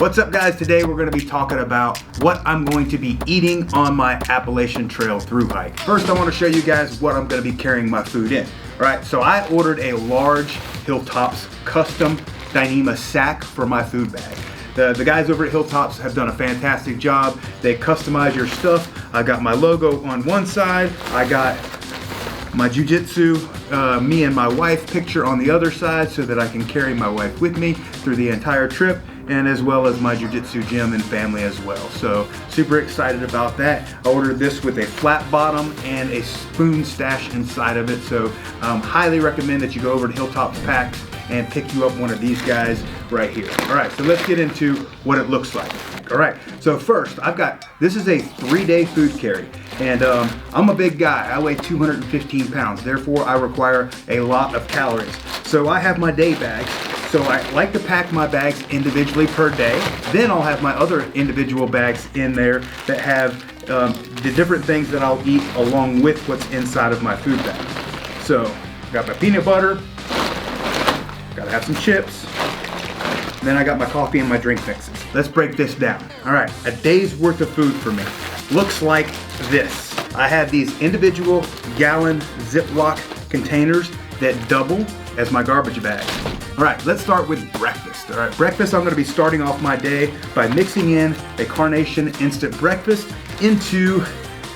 What's up guys, today we're going to be talking about what I'm going to be eating on my Appalachian Trail through hike. First I want to show you guys what I'm going to be carrying my food in. Alright, so I ordered a large Hilltops custom Dyneema sack for my food bag. The guys over at Hilltops have done a fantastic job. They customize your stuff. I got my logo on one side, I got my jiu-jitsu, me and my wife picture on the other side so that I can carry my wife with me through the entire trip, and as well as my jiu-jitsu gym and family as well. So super excited about that. I ordered this with a flat bottom and a spoon stash inside of it. So highly recommend that you go over to Hilltops Packs and pick you up one of these guys right here. All right, so let's get into what it looks like. All right, so first this is a 3-day food carry. And I'm a big guy, I weigh 215 pounds. Therefore, I require a lot of calories. So I have my day bags. So I like to pack my bags individually per day. Then I'll have my other individual bags in there that have the different things that I'll eat along with what's inside of my food bag. So I got my peanut butter, gotta have some chips, and then I got my coffee and my drink mixes. Let's break this down. All right, a day's worth of food for me looks like this. I have these individual gallon Ziploc containers that double as my garbage bags. All right, let's start with breakfast. All right, breakfast, I'm gonna be starting off my day by mixing in a Carnation instant breakfast into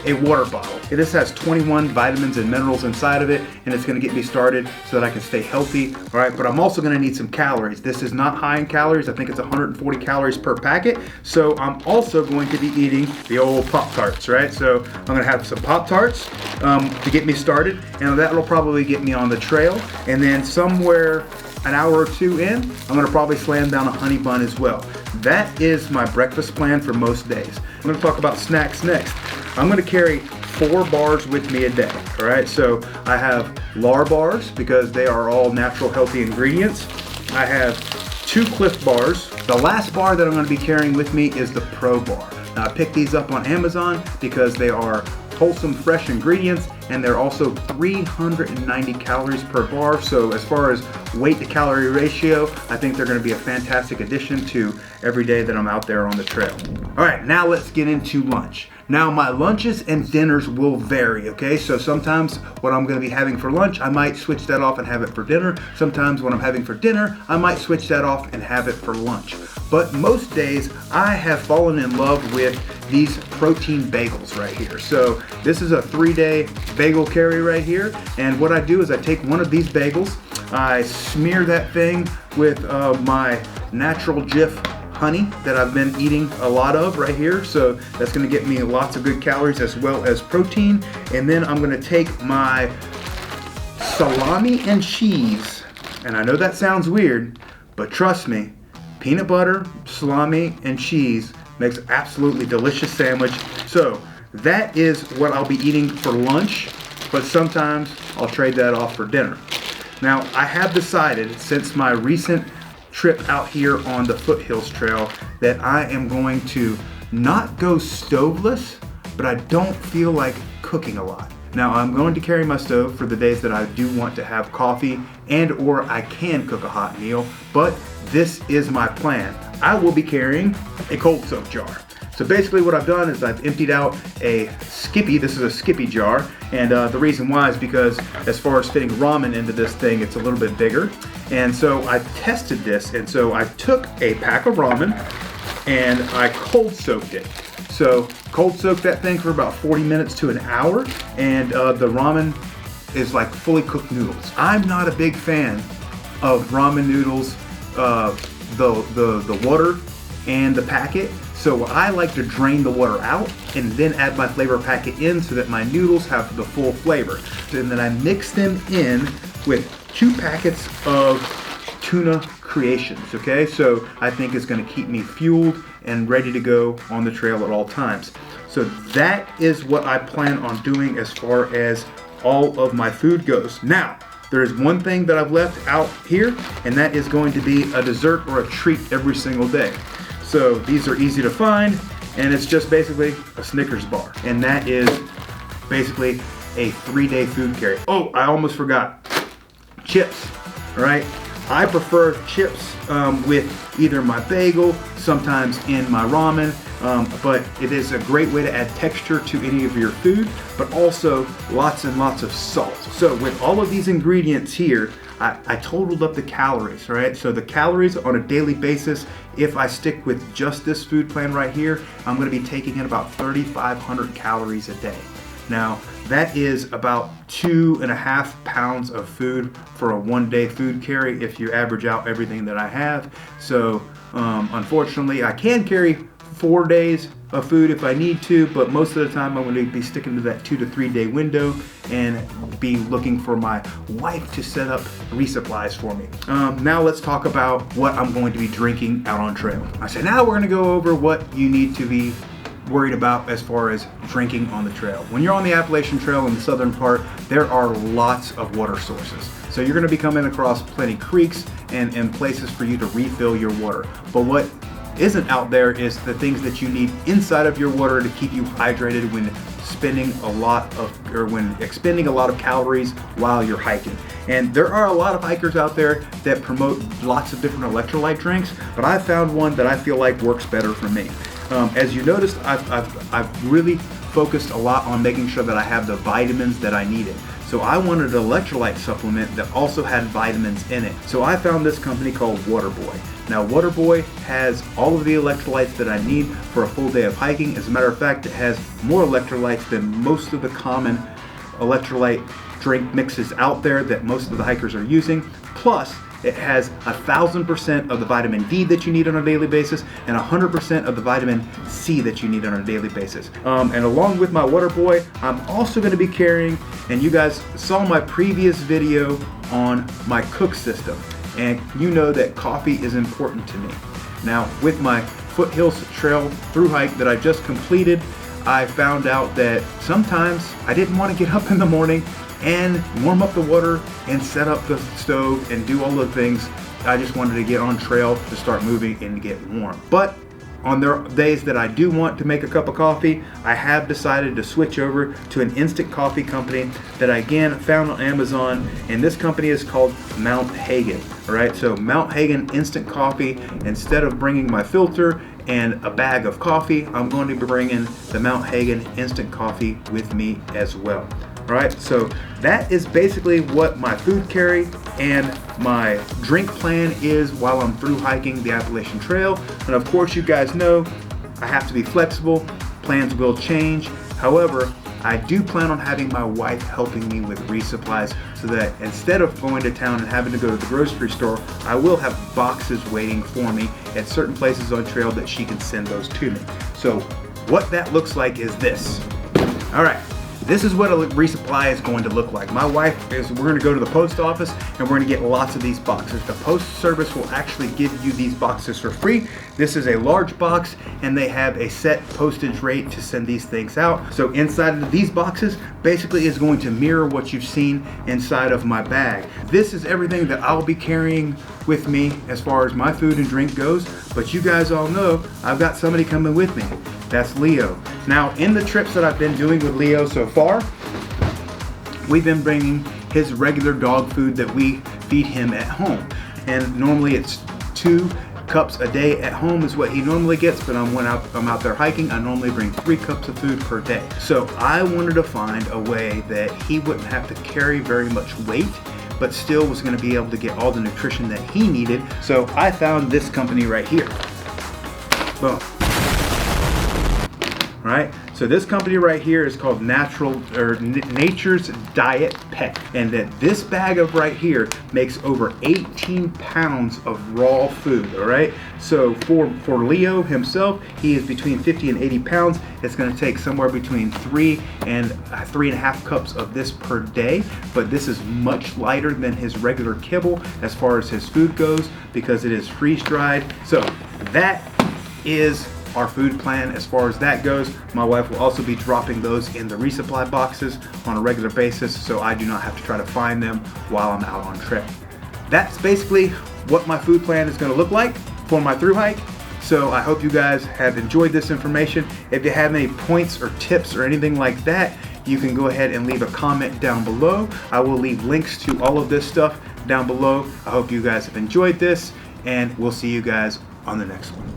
a water bottle. Okay, this has 21 vitamins and minerals inside of it, and it's gonna get me started so that I can stay healthy. All right, but I'm also gonna need some calories. This is not high in calories. I think it's 140 calories per packet. So I'm also going to be eating the old Pop-Tarts, right? So I'm gonna have some Pop-Tarts to get me started, and that'll probably get me on the trail. And then somewhere an hour or two in, I'm gonna probably slam down a honey bun as well. That is my breakfast plan for most days. I'm gonna talk about snacks next. I'm gonna carry 4 bars with me a day, all right? So I have Lar bars because they are all natural, healthy ingredients. I have 2 Cliff bars. The last bar that I'm gonna be carrying with me is the Pro bar. Now I picked these up on Amazon because they are wholesome, fresh ingredients, and they're also 390 calories per bar. So as far as weight to calorie ratio, I think they're gonna be a fantastic addition to every day that I'm out there on the trail. All right, now let's get into lunch. Now my lunches and dinners will vary, okay? So sometimes what I'm gonna be having for lunch, I might switch that off and have it for dinner. Sometimes what I'm having for dinner, I might switch that off and have it for lunch. But most days, I have fallen in love with these protein bagels right here. So this is a 3-day bagel carry right here. And what I do is I take one of these bagels, I smear that thing with my natural Jif honey that I've been eating a lot of right here. So that's gonna get me lots of good calories as well as protein. And then I'm gonna take my salami and cheese. And I know that sounds weird, but trust me, peanut butter, salami, and cheese makes an absolutely delicious sandwich. So that is what I'll be eating for lunch, but sometimes I'll trade that off for dinner. Now I have decided, since my recent trip out here on the Foothills Trail, that I am going to not go stoveless, but I don't feel like cooking a lot. Now I'm going to carry my stove for the days that I do want to have coffee and or I can cook a hot meal, but this is my plan. I will be carrying a cold soak jar. So basically what I've done is I've emptied out a Skippy. This is a Skippy jar, and the reason why is because as far as fitting ramen into this thing, it's a little bit bigger. And so I tested this, and so I took a pack of ramen and I cold soaked it. So cold soaked that thing for about 40 minutes to an hour, and the ramen is like fully cooked noodles. I'm not a big fan of ramen noodles, the water and the packet. So I like to drain the water out and then add my flavor packet in so that my noodles have the full flavor. And then I mix them in with 2 packets of tuna creations, okay? So I think it's gonna keep me fueled and ready to go on the trail at all times. So that is what I plan on doing as far as all of my food goes. Now, there is one thing that I've left out here, and that is going to be a dessert or a treat every single day. So these are easy to find, and it's just basically a Snickers bar. And that is basically a 3-day food carry. Oh, I almost forgot. Chips, all right? I prefer chips with either my bagel, sometimes in my ramen, but it is a great way to add texture to any of your food, but also lots and lots of salt. So with all of these ingredients here, I totaled up the calories, right? So the calories on a daily basis, if I stick with just this food plan right here, I'm gonna be taking in about 3,500 calories a day. Now, that is about 2.5 pounds of food for a 1-day food carry if you average out everything that I have. So unfortunately, I can carry 4 days of food if I need to, but most of the time I'm going to be sticking to that 2 to 3 day window and be looking for my wife to set up resupplies for me. Now let's talk about what I'm going to be drinking out on trail. I said now we're going to go over what you need to be worried about as far as drinking on the trail. When you're on the Appalachian Trail in the southern part, there are lots of water sources. So you're going to be coming across plenty creeks and places for you to refill your water. But what isn't out there is the things that you need inside of your water to keep you hydrated when expending a lot of calories while you're hiking. And there are a lot of hikers out there that promote lots of different electrolyte drinks, but I found one that I feel like works better for me. As you noticed, I've really focused a lot on making sure that I have the vitamins that I needed. So I wanted an electrolyte supplement that also had vitamins in it. So I found this company called Waterboy. Now Waterboy has all of the electrolytes that I need for a full day of hiking. As a matter of fact, it has more electrolytes than most of the common electrolyte drink mixes out there that most of the hikers are using. Plus, it has 1,000% of the vitamin D that you need on a daily basis and 100% of the vitamin C that you need on a daily basis. And along with my Waterboy, I'm also going to be carrying, and you guys saw my previous video on my cook system, and you know that coffee is important to me. Now, with my Foothills Trail through hike that I just completed, I found out that sometimes I didn't want to get up in the morning and warm up the water and set up the stove and do all the things. I just wanted to get on trail to start moving and get warm. But on the days that I do want to make a cup of coffee, I have decided to switch over to an instant coffee company that I again found on Amazon, and this company is called Mount Hagen. All right, so Mount Hagen instant coffee. Instead of bringing my filter and a bag of coffee, I'm going to be bringing the Mount Hagen instant coffee with me as well. All right, so that is basically what my food carry and my drink plan is while I'm through hiking the Appalachian Trail. And of course, you guys know I have to be flexible. Plans will change. However, I do plan on having my wife helping me with resupplies so that instead of going to town and having to go to the grocery store, I will have boxes waiting for me at certain places on trail that she can send those to me. So what that looks like is this. All right. This is what a resupply is going to look like. My wife we're going to go to the post office and we're going to get lots of these boxes. The post service will actually give you these boxes for free. This is a large box and they have a set postage rate to send these things out. So inside of these boxes basically is going to mirror what you've seen inside of my bag. This is everything that I'll be carrying with me as far as my food and drink goes, but you guys all know I've got somebody coming with me. That's Leo. Now, in the trips that I've been doing with Leo so far, we've been bringing his regular dog food that we feed him at home. And normally it's 2 cups a day at home is what he normally gets, but when I'm out there hiking, I normally bring 3 cups of food per day. So I wanted to find a way that he wouldn't have to carry very much weight, but still was going to be able to get all the nutrition that he needed. So I found this company right here. Boom. Right? So this company right here is called Nature's Diet Pet, and that this bag of right here makes over 18 pounds of raw food. All right. So for Leo himself, he is between 50 and 80 pounds. It's going to take somewhere between 3 and 3.5 cups of this per day. But this is much lighter than his regular kibble as far as his food goes because it is freeze dried. So that is our food plan as far as that goes. My wife will also be dropping those in the resupply boxes on a regular basis, so I do not have to try to find them while I'm out on trip. That's basically what my food plan is going to look like for my through hike. So I hope you guys have enjoyed this information. If you have any points or tips or anything like that, you can go ahead and leave a comment down below. I will leave links to all of this stuff down below. I hope you guys have enjoyed this, and we'll see you guys on the next one.